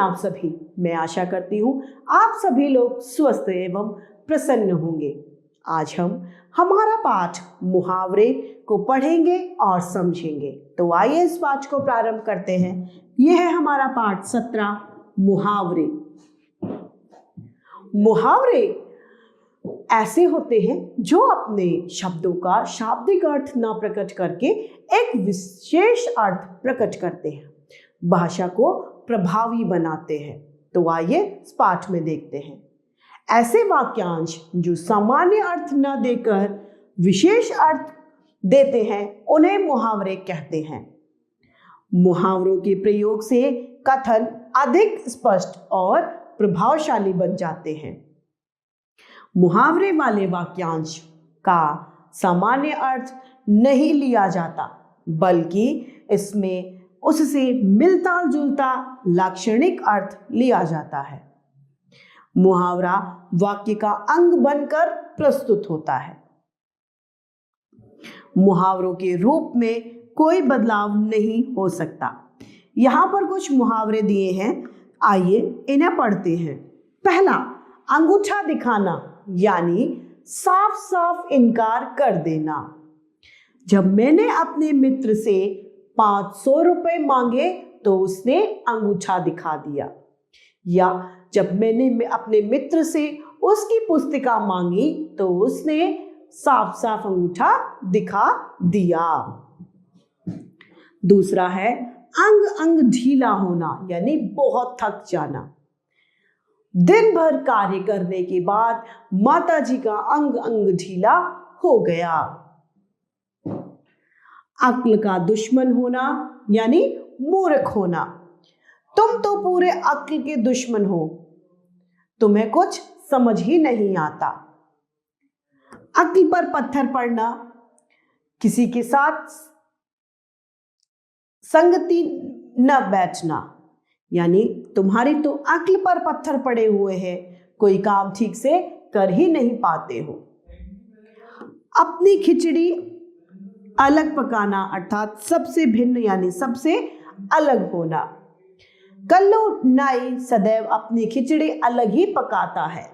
आप सभी। मैं आशा करती हूँ आप सभी लोग स्वस्थ एवं प्रसन्न होंगे। आज हम हमारा पाठ मुहावरे को पढ़ेंगे और समझेंगे। तो आइए इस पाठ को प्रारंभ करते हैं। यह है हमारा पाठ 17 मुहावरे। मुहावरे ऐसे होते हैं जो अपने शब्दों का शाब्दिक अर्थ न प्रकट करके एक विशेष अर्थ प्रकट करते हैं, भाषा को प्रभावी बनाते हैं। तो आइए इस पाठ में देखते हैं। ऐसे वाक्यांश जो सामान्य अर्थ न देकर विशेष अर्थ देते हैं उन्हें मुहावरे कहते हैं। मुहावरों के प्रयोग से कथन अधिक स्पष्ट और प्रभावशाली बन जाते हैं। मुहावरे वाले वाक्यांश का सामान्य अर्थ नहीं लिया जाता, बल्कि इसमें उससे मिलता जुलता लाक्षणिक अर्थ लिया जाता है। मुहावरा वाक्य का अंग बनकर प्रस्तुत होता है। मुहावरों के रूप में कोई बदलाव नहीं हो सकता। यहाँ पर कुछ मुहावरे दिए हैं, आइए इन्हें पढ़ते हैं। पहला, अंगूठा दिखाना, यानी साफ साफ इनकार कर देना। जब मैंने अपने मित्र से 500 रुपए मांगे तो उसने अंगूठा दिखा दिया। या जब मैंने अपने मित्र से उसकी पुस्तिका मांगी तो उसने साफ साफ अंगूठा दिखा दिया। दूसरा है अंग अंग ढीला होना, यानी बहुत थक जाना। दिन भर कार्य करने के बाद माताजी का अंग अंग ढीला हो गया। अक्ल का दुश्मन होना, यानी मूर्ख होना। तुम तो पूरे अक्ल के दुश्मन हो, तुम्हें कुछ समझ ही नहीं आता। अक्ल पर पत्थर पड़ना, किसी के साथ संगति न बैठना, यानी तुम्हारी तो अक्ल पर पत्थर पड़े हुए हैं, कोई काम ठीक से कर ही नहीं पाते हो। अपनी खिचड़ी अलग पकाना, अर्थात सबसे भिन्न यानी सबसे अलग होना। कल्लू नाई सदैव अपनी खिचड़ी अलग ही पकाता है।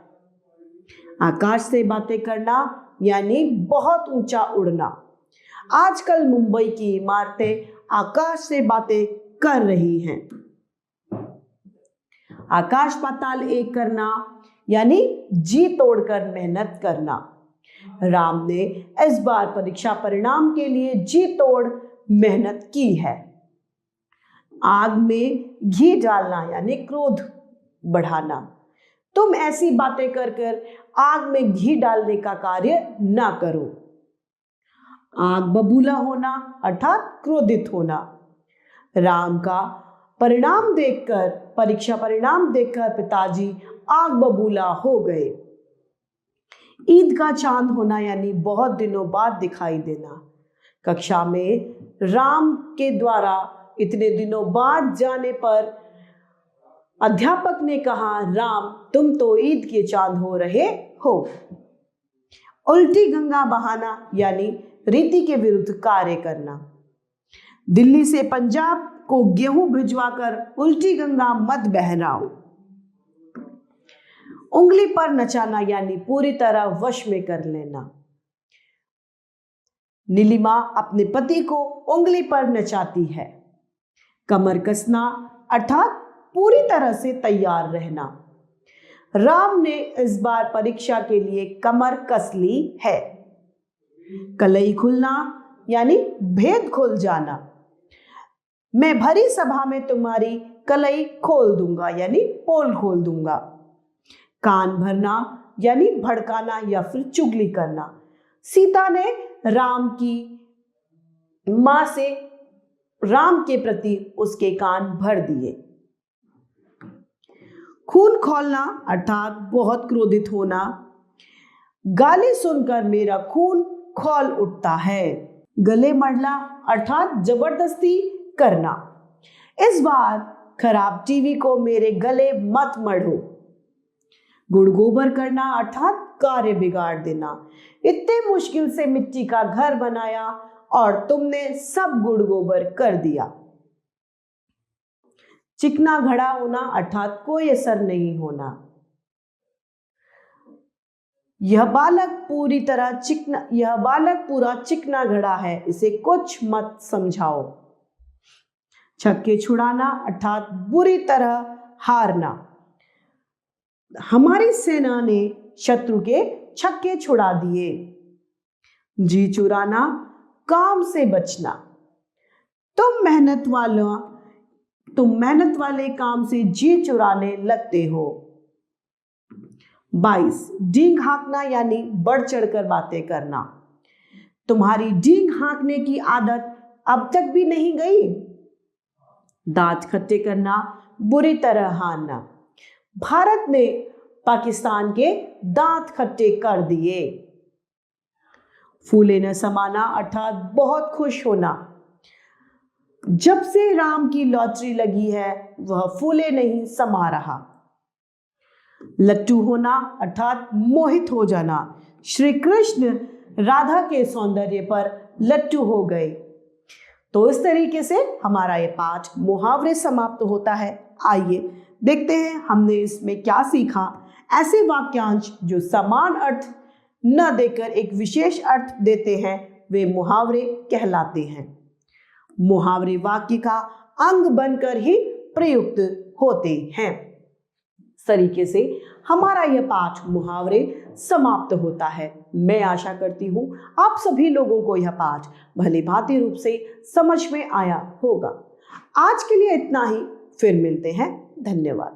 आकाश से बातें करना, यानी बहुत ऊंचा उड़ना। आजकल मुंबई की इमारतें आकाश से बातें कर रही हैं। आकाश पाताल एक करना, यानी जी तोड़कर मेहनत करना। राम ने इस बार परीक्षा परिणाम के लिए जी तोड़ मेहनत की है। आग में घी डालना, यानी क्रोध बढ़ाना। तुम ऐसी बातें कर कर आग में घी डालने का कार्य ना करो। आग बबूला होना, अर्थात क्रोधित होना। राम का परिणाम देखकर, परीक्षा परिणाम देखकर पिताजी आग बबूला हो गए। ईद का चांद होना, यानी बहुत दिनों बाद दिखाई देना। कक्षा में राम के द्वारा इतने दिनों बाद जाने पर अध्यापक ने कहा, राम तुम तो ईद के चांद हो रहे हो। उल्टी गंगा बहाना, यानी रीति के विरुद्ध कार्य करना। दिल्ली से पंजाब को गेहूं भिजवाकर उल्टी गंगा मत बहराओ। उंगली पर नचाना, यानी पूरी तरह वश में कर लेना। नीलिमा अपने पति को उंगली पर नचाती है। कमर कसना, अर्थात पूरी तरह से तैयार रहना। राम ने इस बार परीक्षा के लिए कमर कस ली है। कलई खुलना, यानी भेद खुल जाना। मैं भरी सभा में तुम्हारी कलई खोल दूंगा, यानी पोल खोल दूंगा। कान भरना, यानी भड़काना या फिर चुगली करना। सीता ने राम की मां से राम के प्रति उसके कान भर दिए। खून खौलना, अर्थात बहुत क्रोधित होना। गाली सुनकर मेरा खून खौल उठता है। गले मड़ना, अर्थात जबरदस्ती करना। इस बार खराब टीवी को मेरे गले मत मढ़ो। गुड़ गोबर करना, अर्थात कार्य बिगाड़ देना। इतने मुश्किल से मिट्टी का घर बनाया और तुमने सब गुड़ गोबर कर दिया। चिकना घड़ा होना अर्थात कोई असर नहीं होना। यह बालक पूरा चिकना घड़ा है, इसे कुछ मत समझाओ। छक्के छुड़ाना अर्थात बुरी तरह हारना। हमारी सेना ने शत्रु के छक्के छुड़ा दिए। जी चुराना, काम से बचना। तुम मेहनत वाले काम से जी चुराने लगते हो। 22 डींग हाँकना यानी बढ़ चढ़कर बातें करना। तुम्हारी डींग हाँकने की आदत अब तक भी नहीं गई। दांत खट्टे करना, बुरी तरह हारना। भारत ने पाकिस्तान के दांत खट्टे कर दिए। फूले न समाना अर्थात बहुत खुश होना। जब से राम की लॉटरी लगी है वह फूले नहीं समा रहा। लट्टू होना अर्थात मोहित हो जाना। श्री कृष्ण राधा के सौंदर्य पर लट्टू हो गए। तो इस तरीके से हमारा ये पाठ मुहावरे समाप्त होता है। आइए देखते हैं हमने इसमें क्या सीखा। ऐसे वाक्यांश जो समान अर्थ न देकर एक विशेष अर्थ देते हैं वे मुहावरे कहलाते हैं। मुहावरे वाक्य का अंग बनकर ही प्रयुक्त होते हैं। इस तरीके से हमारा यह पाठ मुहावरे समाप्त होता है। मैं आशा करती हूँ आप सभी लोगों को यह पाठ भली भांति रूप से समझ में आया होगा। आज के लिए इतना ही, फिर मिलते हैं। धन्यवाद।